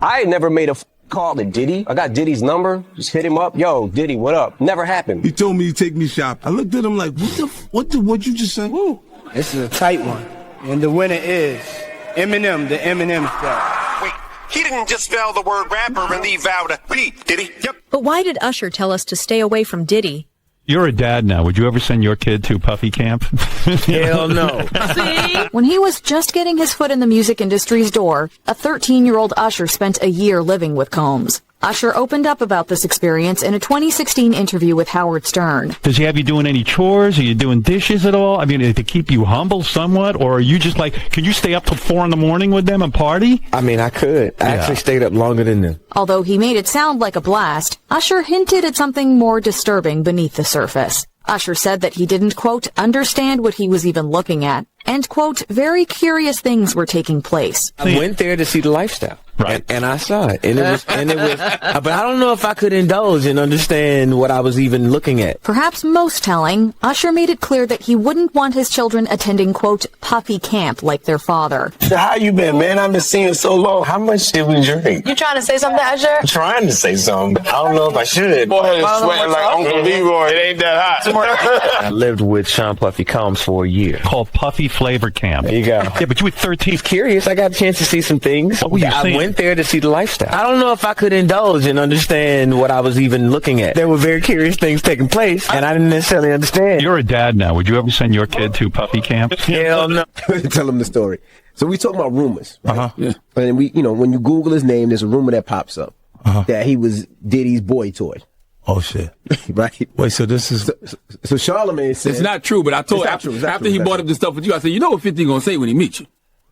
I ain't never made a call to Diddy. I got Diddy's number. Just hit him up. Yo, Diddy, what up? Never happened. He told me to take me shopping. I looked at him like, what you just said? Woo. This is a tight one. And the winner is Eminem, the Eminem style. Wait, he didn't just spell the word rapper and leave out a P, did he? Yep. But why did Usher tell us to stay away from Diddy? You're a dad now. Would you ever send your kid to Puffy camp? Hell no. See? When he was just getting his foot in the music industry's door, a 13-year-old Usher spent a year living with Combs. Usher opened up about this experience in a 2016 interview with Howard Stern. Does he have you doing any chores? Are you doing dishes at all? I mean, to keep you humble somewhat? Or are you just like, can you stay up till 4 a.m. with them and party? I mean, I could. I actually stayed up longer than them. Although he made it sound like a blast, Usher hinted at something more disturbing beneath the surface. Usher said that he didn't, quote, understand what he was even looking at, and, quote, very curious things were taking place. I went there to see the lifestyle. Right. And I saw it. And it was, but I don't know if I could indulge and understand what I was even looking at. Perhaps most telling, Usher made it clear that he wouldn't want his children attending, quote, Puffy camp like their father. So how you been, man? I've been seeing you so long. How much did we drink? You trying to say something, Usher? I'm trying to say something. I don't know if I should. Boy, he's sweating like Uncle Leroy. It ain't that hot. I lived with Sean Puffy Combs for a year. Called Puffy Flavor Camp. There you go. Yeah, but you were 13. Curious. I got a chance to see some things. What were you I seeing? went there to see the lifestyle. I don't know if I could indulge and understand what I was even looking at. There were very curious things taking place, and I didn't necessarily understand. You're a dad now. Would you ever send your kid to Puffy camp? Hell no. Tell him the story. So we talking about rumors, right? Yeah. And we, when you Google his name, there's a rumor that pops up that he was Diddy's boy toy. Oh, shit. Right? Wait, so this is... So Charlamagne said... It's not true, but I told after he brought up this stuff with you, I said, you know what 50 gonna say when he meets you?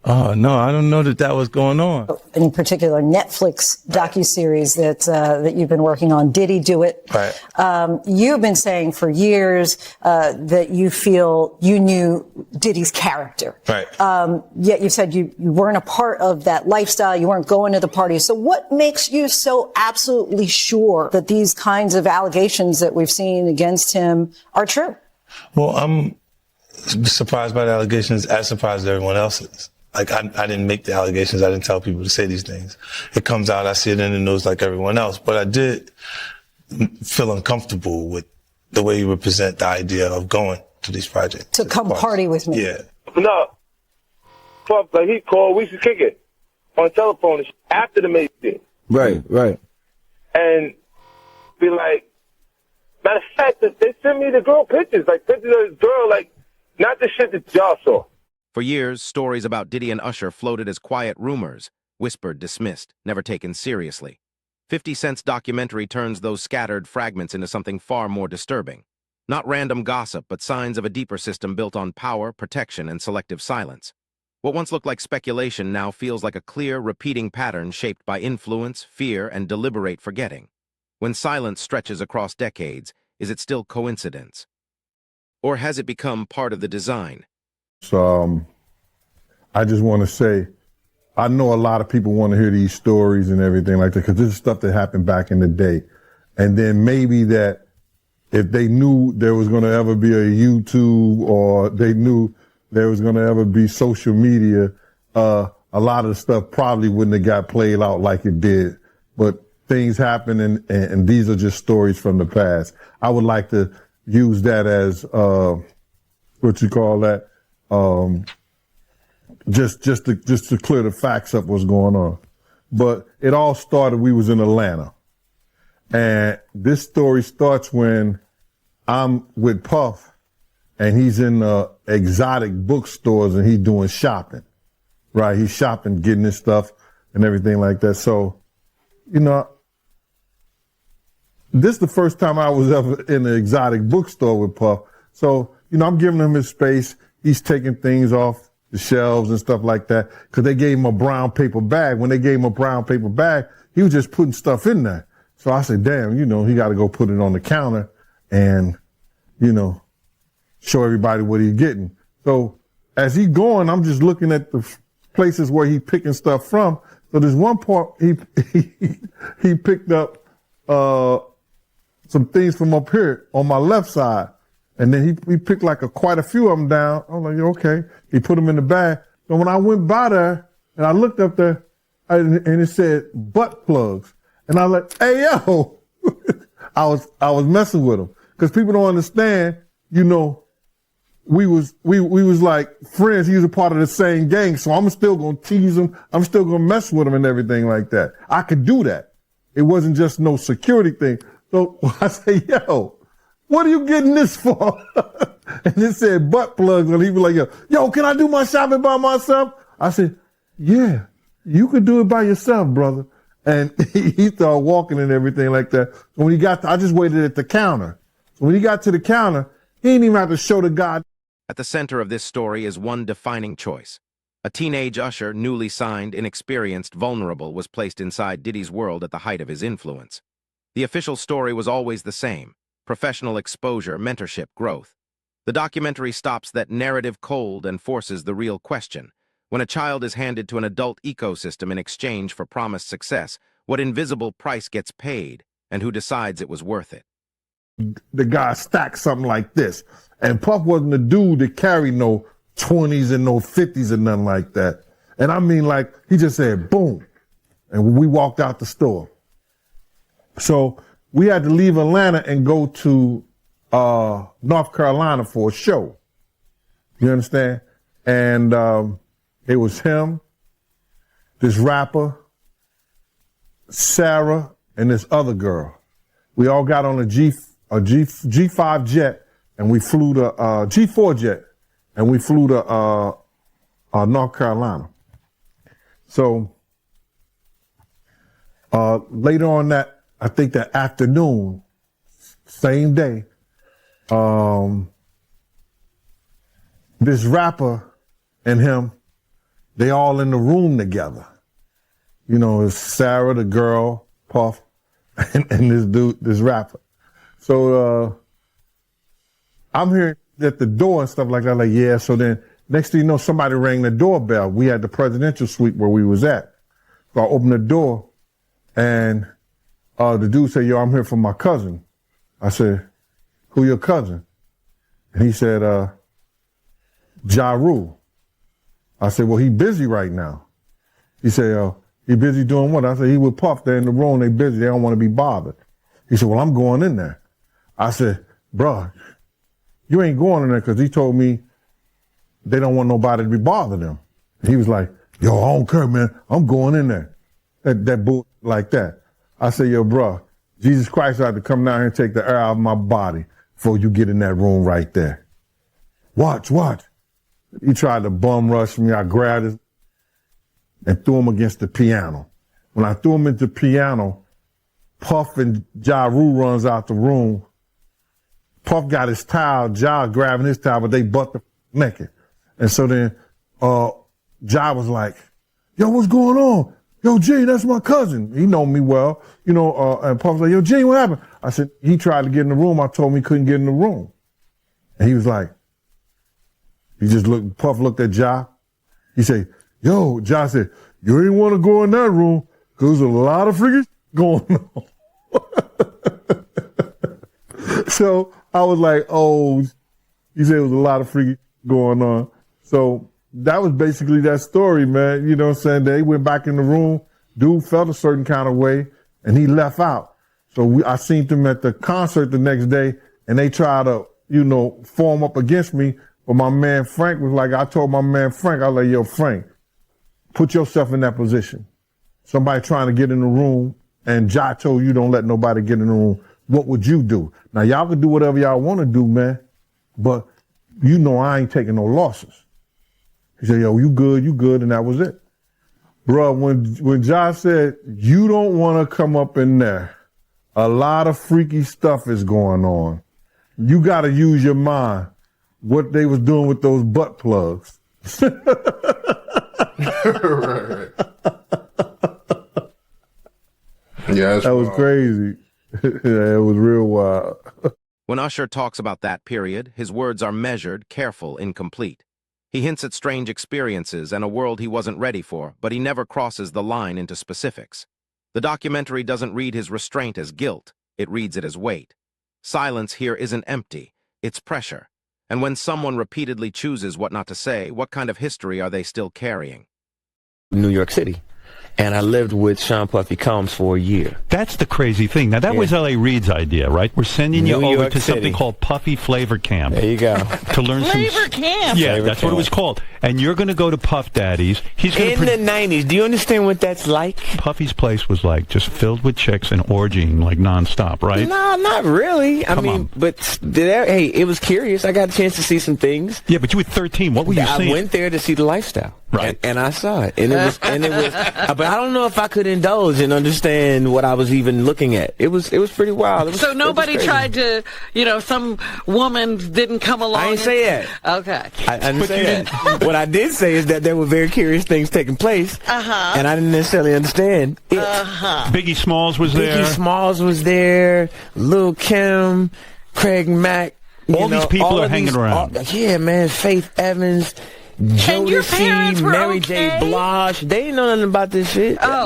Oh, no, I don't know that was going on. In particular, Netflix docuseries that you've been working on, Diddy Do It. Right. You've been saying for years that you feel you knew Diddy's character. Right. Yet you said you weren't a part of that lifestyle. You weren't going to the parties. So what makes you so absolutely sure that these kinds of allegations that we've seen against him are true? Well, I'm surprised by the allegations, as surprised as everyone else is. Like, I didn't make the allegations. I didn't tell people to say these things. It comes out, I see it in the news like everyone else. But I did feel uncomfortable with the way you would present the idea of going to these projects. To come party with me. Yeah. No. Fuck, like he called, we should kick it on telephone after the meeting. Right. And be like, matter of fact, they sent me the girl pictures, like pictures of this girl, like, not the shit that y'all saw. For years, stories about Diddy and Usher floated as quiet rumors, whispered, dismissed, never taken seriously. 50 Cent's documentary turns those scattered fragments into something far more disturbing. Not random gossip, but signs of a deeper system built on power, protection, and selective silence. What once looked like speculation now feels like a clear, repeating pattern shaped by influence, fear, and deliberate forgetting. When silence stretches across decades, is it still coincidence? Or has it become part of the design? So I just want to say, I know a lot of people want to hear these stories and everything like that, because this is stuff that happened back in the day. And then maybe that if they knew there was going to ever be a YouTube, or they knew there was going to ever be social media, a lot of the stuff probably wouldn't have got played out like it did. But things happen, and these are just stories from the past. I would like to use that as, what you call that? Just to clear the facts up what's going on. But it all started, we was in Atlanta. And this story starts when I'm with Puff, and he's in exotic bookstores, and he's doing shopping, right? He's shopping, getting his stuff and everything like that. So, this is the first time I was ever in an exotic bookstore with Puff. So, I'm giving him his space. He's taking things off the shelves and stuff like that, because they gave him a brown paper bag. When they gave him a brown paper bag, he was just putting stuff in there. So I said, damn, he got to go put it on the counter and, show everybody what he's getting. So as he going, I'm just looking at the places where he picking stuff from. So there's one part he picked up some things from up here on my left side. And then he picked like quite a few of them down. I'm like, okay. He put them in the bag. So when I went by there and I looked up there, and it said butt plugs. And I was like, hey, yo. I was messing with him. Because people don't understand, you know, we was like friends. He was a part of the same gang. So I'm still going to tease him. I'm still going to mess with him and everything like that. I could do that. It wasn't just no security thing. So I say, yo, what are you getting this for? And it said butt plugs. And he was like, yo, can I do my shopping by myself? I said, yeah, you could do it by yourself, brother. And he started walking and everything like that. So when he got I just waited at the counter. So when he got to the counter, he didn't even have to show the guy. At the center of this story is one defining choice. A teenage Usher, newly signed, inexperienced, vulnerable, was placed inside Diddy's world at the height of his influence. The official story was always the same: professional exposure, mentorship, growth. The documentary stops that narrative cold and forces the real question. When a child is handed to an adult ecosystem in exchange for promised success, what invisible price gets paid, and who decides it was worth it? The guy stacked something like this. And Puff wasn't a dude that carried no 20s and no 50s or nothing like that. And I mean, like, he just said, boom. And we walked out the store. So we had to leave Atlanta and go to North Carolina for a show. You understand? And it was him, this rapper, Sarah, and this other girl. We all got on a G5 jet, and we flew to G4 jet, and we flew to North Carolina. So later on that, I think that afternoon, same day, this rapper and him, they all in the room together. You know, it's Sarah, the girl, Puff, and this dude, this rapper. So I'm hearing at the door and stuff like that, like, yeah. So then next thing you know, somebody rang the doorbell. We had the presidential suite where we was at. So I opened the door, and the dude said, yo, I'm here for my cousin. I said, who your cousin? And he said, Ja Rule. I said, well, he busy right now. He said, he busy doing what? I said, he with Puff. They're in the room. They busy. They don't want to be bothered. He said, well, I'm going in there. I said, bruh, you ain't going in there because he told me they don't want nobody to be bothering them. And he was like, yo, I don't care, man. I'm going in there. That bull like that. I said, yo, bruh, Jesus Christ had to come down here and take the air out of my body before you get in that room right there. Watch. He tried to bum rush me. I grabbed his and threw him against the piano. When I threw him into the piano, Puff and Ja Rule runs out the room. Puff got his towel, Ja grabbing his towel, but they butt the naked. And so then Ja was like, yo, what's going on? Yo, Gene, that's my cousin. He know me well. You know, and Puff was like, yo, Gene, what happened? I said, he tried to get in the room. I told him he couldn't get in the room. And he was like, Puff looked at Ja. He said, yo, Ja said, you ain't want to go in that room because there's a lot of freaking going on. So I was like, oh, he said it was a lot of freaking going on. So that was basically that story, man. You know what I'm saying? They went back in the room. Dude felt a certain kind of way, and he left out. So I seen them at the concert the next day, and they tried to, you know, form up against me. But my man Frank was like, I told my man Frank, I was like, yo, Frank, put yourself in that position. Somebody trying to get in the room, and Ja told you don't let nobody get in the room. What would you do? Now, y'all can do whatever y'all want to do, man, but you know I ain't taking no losses. He said, yo, you good, and that was it. Bro, when Ja said, you don't want to come up in there, a lot of freaky stuff is going on. You got to use your mind. What they was doing with those butt plugs. Right. Yeah, that was crazy. Yeah, it was real wild. When Usher talks about that period, his words are measured, careful, incomplete. He hints at strange experiences and a world he wasn't ready for, but he never crosses the line into specifics. The documentary doesn't read his restraint as guilt, it reads it as weight. Silence here isn't empty, it's pressure. And when someone repeatedly chooses what not to say, what kind of history are they still carrying? New York City. and I lived with Sean Puffy Combs for a year. That's the crazy thing. Now, that was L.A. Reid's idea, right? We're sending you New over York to City. something called Puffy Flavor Camp. There you go. To learn Flavor Camp. Yeah, Flavor that's Camp. what it was called. And you're going to go to Puff Daddy's. He's going In the 90s. Do you understand what that's like? Puffy's place was like just filled with chicks and orgying like nonstop, right? No, not really. I mean, but hey, it was curious. I got a chance to see some things. Yeah, but you were 13. What were you seeing? I went there to see the lifestyle. Right. And I saw it. And it was, but I don't know if I could indulge and understand what I was even looking at. It was pretty wild. So nobody tried to, some woman didn't come along. I didn't say that. Okay. I didn't say that. What I did say is that there were very curious things taking place. And I didn't necessarily understand it. Biggie Smalls was there. Biggie Smalls was there. Lil' Kim, Craig Mack. All these people are hanging around. Yeah, man. Faith Evans. Jodeci, Mary J. Blige. They didn't know nothing about this shit. Oh.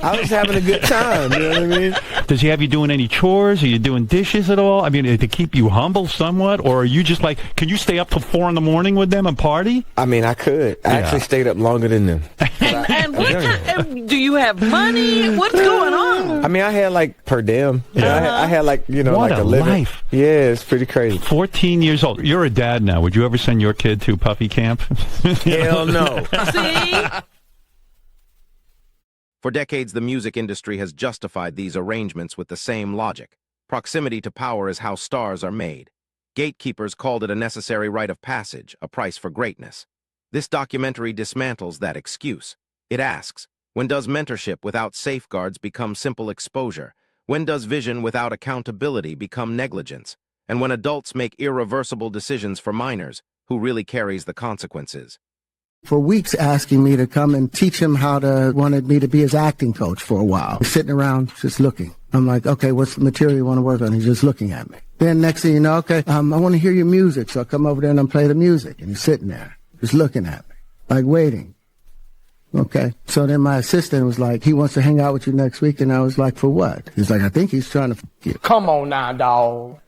I was having a good time. You know what I mean? Does he have you doing any chores? Are you doing dishes at all? I mean, to keep you humble somewhat? Or are you just like, can you stay up till 4 a.m. with them and party? I mean, I could. I actually stayed up longer than them. And what kind, do you have money? What's going on? I mean, I had like per diem. I had like, What like a living. life. Yeah, it's pretty crazy. 14 years old. You're a dad now. Would you ever send your kid to Puffy Camp? Hell no. See? For decades, the music industry has justified these arrangements with the same logic. Proximity to power is how stars are made. Gatekeepers called it a necessary rite of passage, a price for greatness. This documentary dismantles that excuse. It asks, when does mentorship without safeguards become simple exposure? When does vision without accountability become negligence? And when adults make irreversible decisions for minors, who really carries the consequences? For weeks asking me to come and teach him wanted me to be his acting coach for a while. Sitting around just looking. I'm like, okay, what's the material you want to work on? He's just looking at me. Then next thing you know, okay, I want to hear your music. So I come over there and I play the music. And he's sitting there, just looking at me, like waiting. Okay. So then my assistant was like, he wants to hang out with you next week. And I was like, for what? He's like, I think he's trying to f you. Come on now, dog.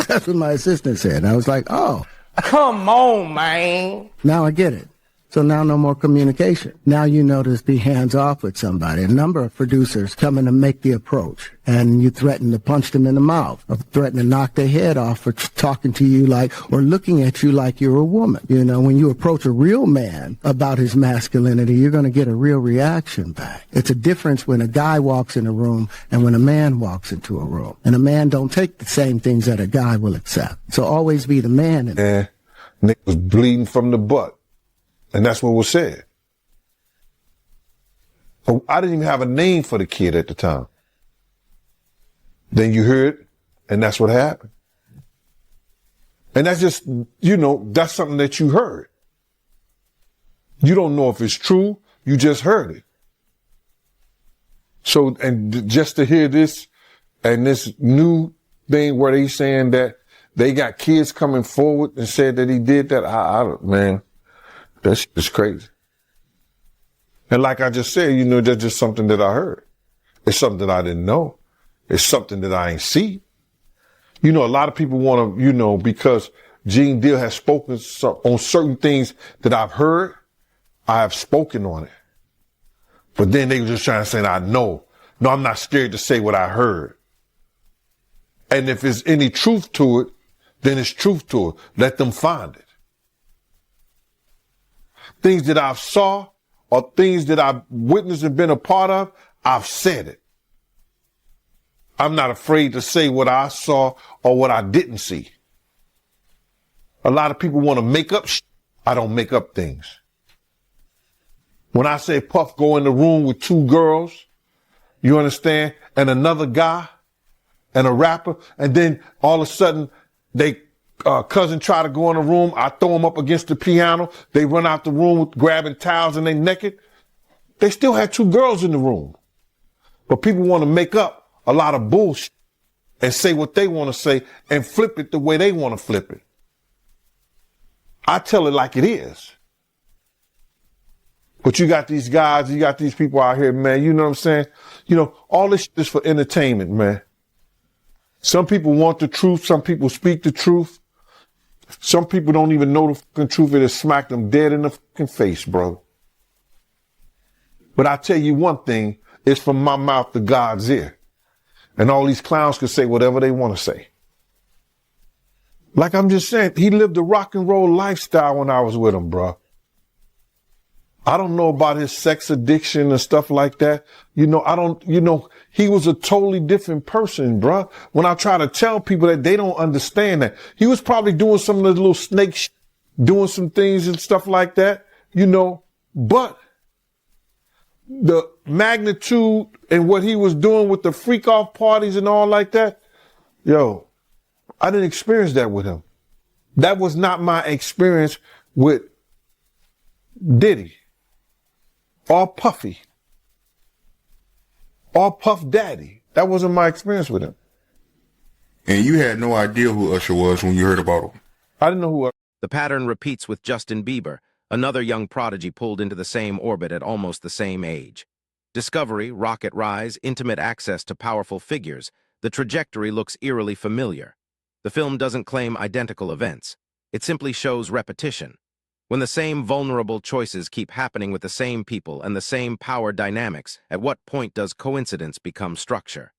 That's what my assistant said. And I was like, oh. Come on, man. Now I get it. So now no more communication. Now you know to be hands off with somebody. A number of producers come in to make the approach, and you threaten to punch them in the mouth, or threaten to knock their head off for talking to you or looking at you like you're a woman. You know, when you approach a real man about his masculinity, you're going to get a real reaction back. It's a difference when a guy walks in a room and when a man walks into a room. And a man don't take the same things that a guy will accept. So always be the man. Nick was bleeding from the butt. And that's what was said. But I didn't even have a name for the kid at the time. Then you heard, and that's what happened. And that's just, that's something that you heard. You don't know if it's true. You just heard it. So, and just to hear this and this new thing where they saying that they got kids coming forward and said that he did that, man. That's just crazy. And like I just said, that's just something that I heard. It's something that I didn't know. It's something that I ain't see. A lot of people want to, because Gene Deal has spoken on certain things that I've heard, I have spoken on it. But then they were just trying to say, I know. No, I'm not scared to say what I heard. And if there's any truth to it, then it's truth to it. Let them find it. Things that I've saw or things that I've witnessed and been a part of, I've said it. I'm not afraid to say what I saw or what I didn't see. A lot of people want to make up shit. I don't make up things. When I say Puff go in the room with 2 girls, you understand, and another guy and a rapper, and then all of a sudden they cousin try to go in the room. I throw them up against the piano. They run out the room grabbing towels and they naked. They still had 2 girls in the room. But people want to make up a lot of bullshit and say what they want to say and flip it the way they want to flip it. I tell it like it is. But you got these guys, you got these people out here, man, you know what I'm saying? All this shit is for entertainment, man. Some people want the truth. Some people speak the truth. Some people don't even know the fucking truth. It'll smack them dead in the fucking face, bro. But I tell you one thing, it's from my mouth to God's ear. And all these clowns can say whatever they want to say. Like I'm just saying, he lived a rock and roll lifestyle when I was with him, bro. I don't know about his sex addiction and stuff like that. He was a totally different person, bro. When I try to tell people that, they don't understand that. He was probably doing some of the little snake doing some things and stuff like that, but the magnitude and what he was doing with the freak off parties and all like that, I didn't experience that with him. That was not my experience with Diddy or Puffy or Puff Daddy. That wasn't my experience with him. And you had no idea who Usher was when you heard about him? I didn't know who Usher. The pattern repeats with Justin Bieber, another young prodigy pulled into the same orbit at almost the same age. Discovery, rocket rise, intimate access to powerful figures, the trajectory looks eerily familiar. The film doesn't claim identical events. It simply shows repetition. When the same vulnerable choices keep happening with the same people and the same power dynamics, at what point does coincidence become structure?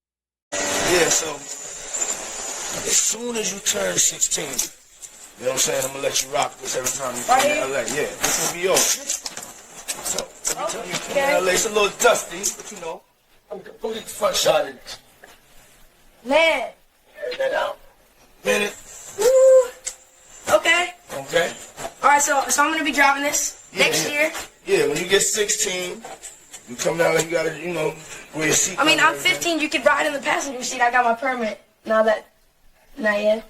Yeah, so as soon as you turn 16, you know what I'm saying, I'm gonna let you rock this every time you come to LA. Yeah, this will be yours. So every time you come to LA, it's a little dusty, but go get the front shot of this. Man. Head that out. Minute. Woo. Okay. Okay. All right, so I'm gonna be driving this next year. Yeah, when you get 16, you come down and you gotta, wear your seat. I mean, I'm 15. You could ride in the passenger seat. I got my permit. Not yet.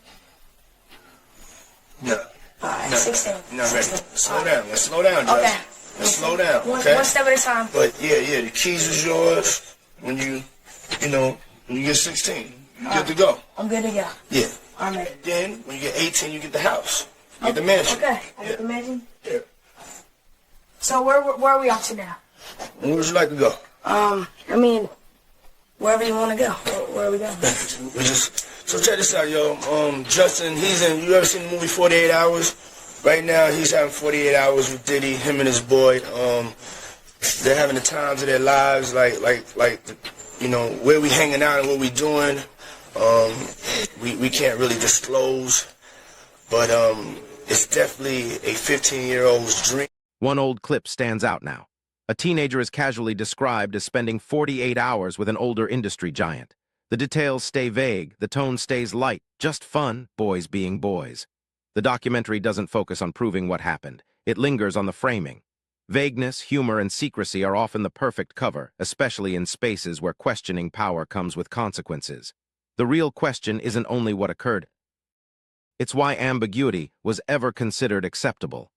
No. All right, no. 16. Not ready. Slow down. Let's slow down, Judge. Okay. Let's slow down. Okay. One step at a time. But yeah, the keys is yours when you get 16. You good to go. I'm good to go. Yeah. I'm ready. Then when you get 18, you get the house. You get the mansion. Okay. I get the mansion. Yeah. So where are we off to now? Where would you like to go? I mean, wherever you want to go. Where are we going? So check this out, yo. Justin, you ever seen the movie 48 Hours? Right now, he's having 48 hours with Diddy, him and his boy. They're having the times of their lives, like where we hanging out and what we doing. We can't really disclose, but it's definitely a 15-year-old's dream. One old clip stands out now. A teenager is casually described as spending 48 hours with an older industry giant. The details stay vague, the tone stays light, just fun, boys being boys. The documentary doesn't focus on proving what happened. It lingers on the framing. Vagueness, humor, and secrecy are often the perfect cover, especially in spaces where questioning power comes with consequences. The real question isn't only what occurred. It's why ambiguity was ever considered acceptable.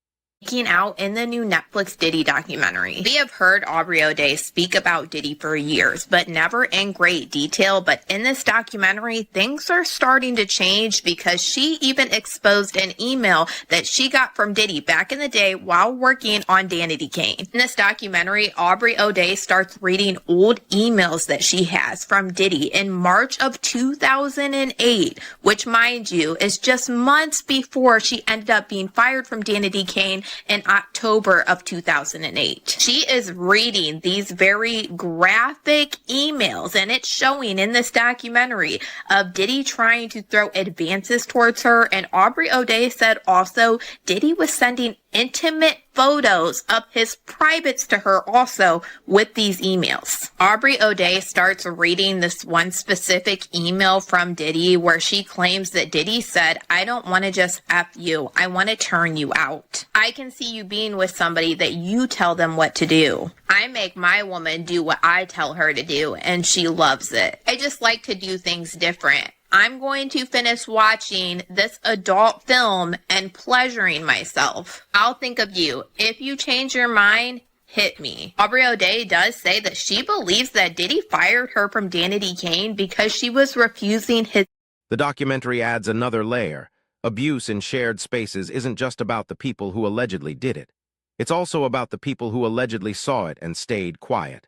Speaking out in the new Netflix Diddy documentary. We have heard Aubrey O'Day speak about Diddy for years, but never in great detail. But in this documentary, things are starting to change because she even exposed an email that she got from Diddy back in the day while working on Danity Kane. In this documentary, Aubrey O'Day starts reading old emails that she has from Diddy in March of 2008, which, mind you, is just months before she ended up being fired from Danity Kane in October of 2008. She is reading these very graphic emails, and it's showing in this documentary of Diddy trying to throw advances towards her. And Aubrey O'Day said also Diddy was sending intimate photos of his privates to her also with these emails. Aubrey O'Day starts reading this one specific email from Diddy where she claims that Diddy said, "I don't want to just F you. I want to turn you out. I can see you being with somebody that you tell them what to do. I make my woman do what I tell her to do, and she loves it. I just like to do things different. I'm going to finish watching this adult film and pleasuring myself. I'll think of you. If you change your mind, hit me." Aubrey O'Day does say that she believes that Diddy fired her from Danity Kane because she was refusing his... The documentary adds another layer. Abuse in shared spaces isn't just about the people who allegedly did it. It's also about the people who allegedly saw it and stayed quiet.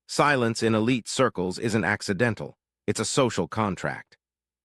Silence in elite circles isn't accidental. It's a social contract.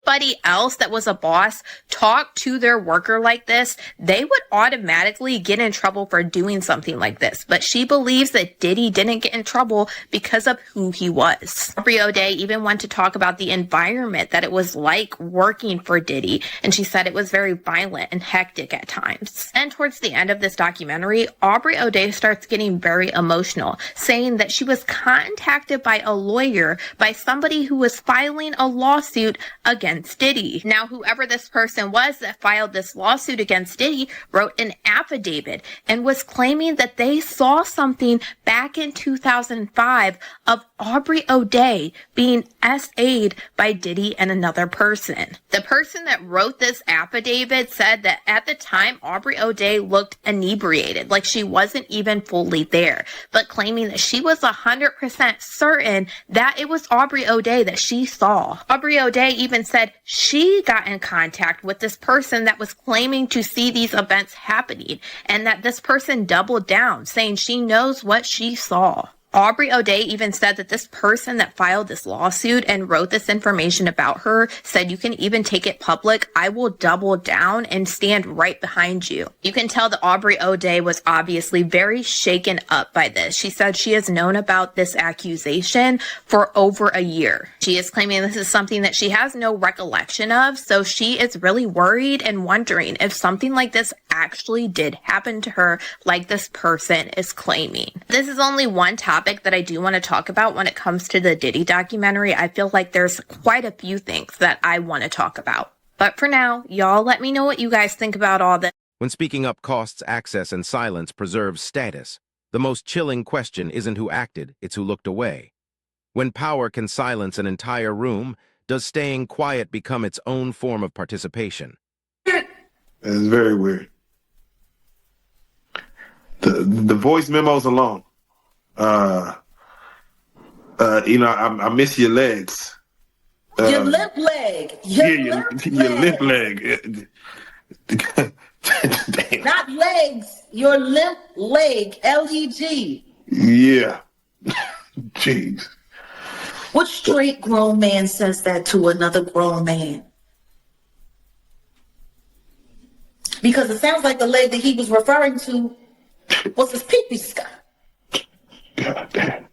Anybody else that was a boss talked to their worker like this, they would automatically get in trouble for doing something like this. But she believes that Diddy didn't get in trouble because of who he was. Aubrey O'Day even went to talk about the environment that it was like working for Diddy, and she said it was very violent and hectic at times. And towards the end of this documentary, Aubrey O'Day starts getting very emotional, saying that she was contacted by a lawyer by somebody who was filing a lawsuit against Diddy. Now, whoever this person was that filed this lawsuit against Diddy wrote an affidavit and was claiming that they saw something back in 2005 of Aubrey O'Day being SA'd by Diddy and another person. The person that wrote this affidavit said that at the time, Aubrey O'Day looked inebriated, like she wasn't even fully there, but claiming that she was 100% certain that it was Aubrey O'Day that she saw. Aubrey O'Day even said she got in contact with this person that was claiming to see these events happening, and that this person doubled down, saying she knows what she saw. Aubrey O'Day even said that this person that filed this lawsuit and wrote this information about her said, "You can even take it public. I will double down and stand right behind you." You can tell that Aubrey O'Day was obviously very shaken up by this. She said she has known about this accusation for over a year. She is claiming this is something that she has no recollection of, so she is really worried and wondering if something like this actually did happen to her, like this person is claiming. This is only one topic that I do want to talk about when it comes to the Diddy documentary. I feel like there's quite a few things that I want to talk about. But for now, y'all let me know what you guys think about all this. When speaking up costs access and silence preserves status, the most chilling question isn't who acted, it's who looked away. When power can silence an entire room, does staying quiet become its own form of participation? It's very weird. The voice memos alone. I miss your legs. Your limp leg. Your limp leg. Damn. Not legs. Your limp leg. Leg. Yeah. Jeez. What straight grown man says that to another grown man? Because it sounds like the leg that he was referring to was his pee-pee sky. God damn.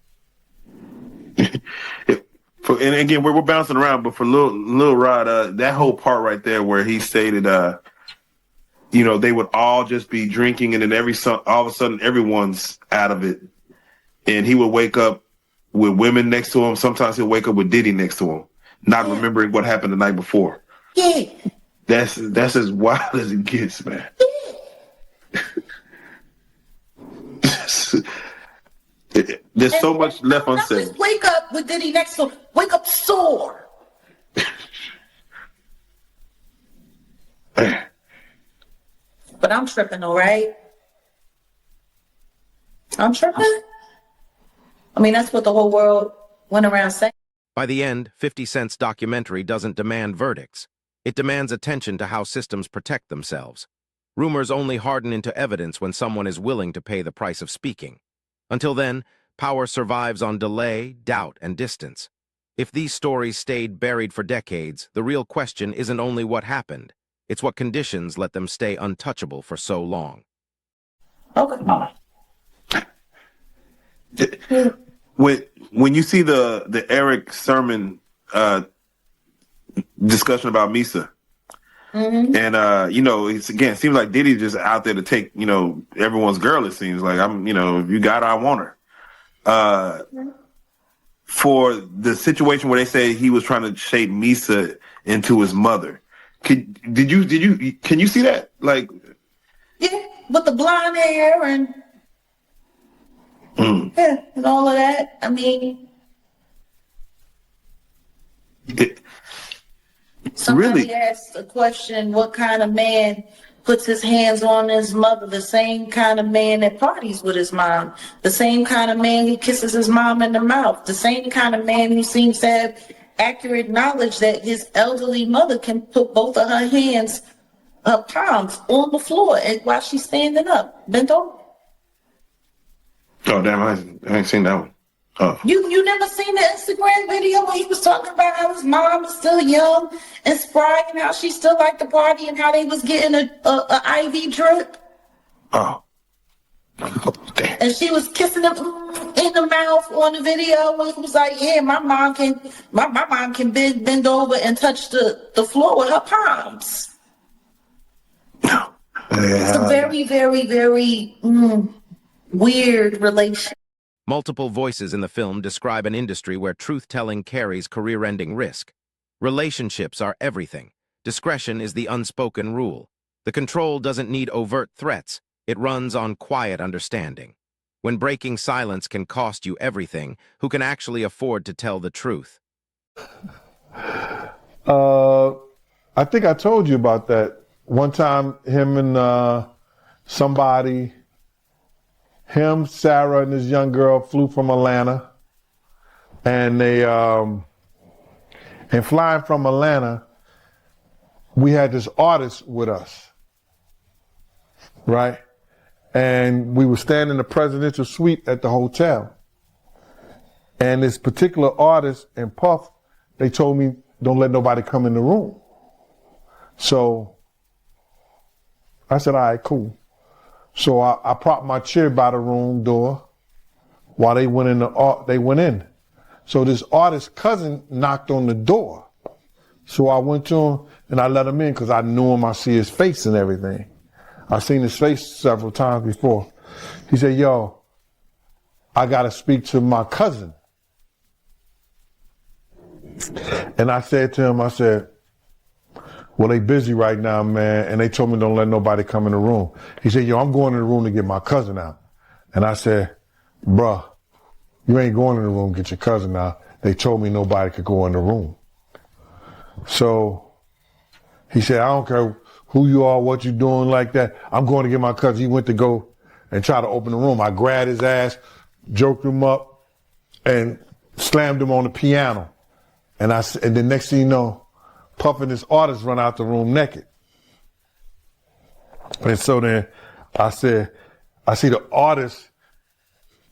And again, we're bouncing around, but for Lil Rod, that whole part right there where he stated, they would all just be drinking, and then all of a sudden everyone's out of it, and he would wake up with women next to him. Sometimes he'll wake up with Diddy next to him, not remembering what happened the night before. Yeah. That's as wild as it gets, man. There's so much left unsaid. Just wake up with Diddy next to him. Wake up sore. But I'm tripping, all right? I'm tripping. I mean, that's what the whole world went around saying. By the end, 50 Cent's documentary doesn't demand verdicts. It demands attention to how systems protect themselves. Rumors only harden into evidence when someone is willing to pay the price of speaking. Until then, power survives on delay, doubt, and distance. If these stories stayed buried for decades, the real question isn't only what happened, it's what conditions let them stay untouchable for so long. Okay. When you see the Eric Sermon discussion about Misa, and it seems like Diddy just out there to take everyone's girl. It seems like if you got her, I want her. For the situation where they say he was trying to shape Misa into his mother, can you see that? Like, yeah, with the blonde hair and and all of that. I mean, somebody asked a question: what kind of man puts his hands on his mother? The same kind of man that parties with his mom, the same kind of man who kisses his mom in the mouth, the same kind of man who seems to have accurate knowledge that his elderly mother can put both of her hands, her palms, on the floor while she's standing up, bent over. Oh damn! I ain't seen that one. You never seen the Instagram video where he was talking about how his mom was still young and spry and how she still liked the party and how they was getting a IV drip? Oh. And she was kissing him in the mouth on the video. And it was like, yeah, my mom can bend over and touch the floor with her palms. It's a very, very, very weird relation. Multiple voices in the film describe an industry where truth-telling carries career-ending risk. Relationships are everything. Discretion is the unspoken rule. The control doesn't need overt threats. It runs on quiet understanding. When breaking silence can cost you everything, who can actually afford to tell the truth? I think I told you about that. One time, him and Sarah and this young girl flew from Atlanta. And and flying from Atlanta, we had this artist with us, right? And we were staying in the presidential suite at the hotel. And this particular artist and Puff, they told me, don't let nobody come in the room. So I said, all right, cool. So I propped my chair by the room door while they went in. So this artist's cousin knocked on the door. So I went to him and I let him in because I knew him. I see his face and everything. I've seen his face several times before. He said, yo, I got to speak to my cousin. And I said to him, well, they busy right now, man. And they told me don't let nobody come in the room. He said, yo, I'm going in the room to get my cousin out. And I said, bruh, you ain't going in the room to get your cousin out. They told me nobody could go in the room. So he said, I don't care who you are, what you doing like that. I'm going to get my cousin. He went to go and try to open the room. I grabbed his ass, joked him up, and slammed him on the piano. And then next thing you know, Puff and this artist run out the room naked. And so then I said, I see the artist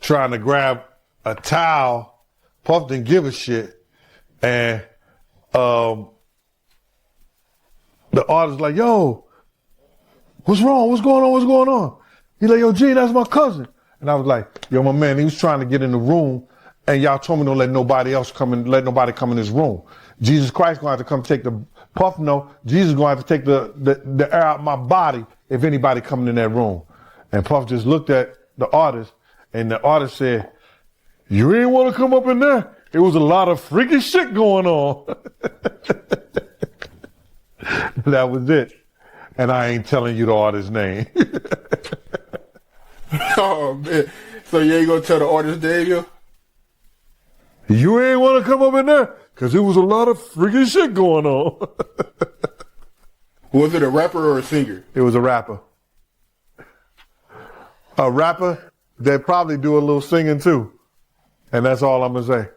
trying to grab a towel. Puff didn't give a shit. And the artist like, yo, what's wrong? What's going on? What's going on? He's like, yo, G, that's my cousin. And I was like, yo, my man, he was trying to get in the room and y'all told me don't let nobody come in this room. Jesus Christ gonna have to come take the Puff. No, Jesus gonna have to take the air out my body if anybody coming in that room. And Puff just looked at the artist and the artist said, you ain't want to come up in there. It was a lot of freaky shit going on. That was it. And I ain't telling you the artist's name. Oh, man. So you ain't gonna tell the artist name, yo? You ain't want to come up in there because it was a lot of freaky shit going on. Was it a rapper or a singer? It was a rapper. A rapper that probably do a little singing too. And that's all I'm going to say.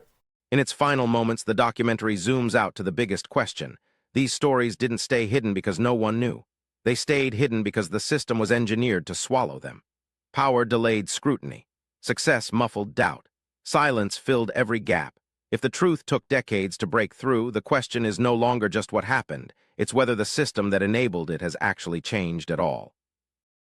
In its final moments, the documentary zooms out to the biggest question. These stories didn't stay hidden because no one knew. They stayed hidden because the system was engineered to swallow them. Power delayed scrutiny. Success muffled doubt. Silence filled every gap. If the truth took decades to break through, the question is no longer just what happened. It's whether the system that enabled it has actually changed at all.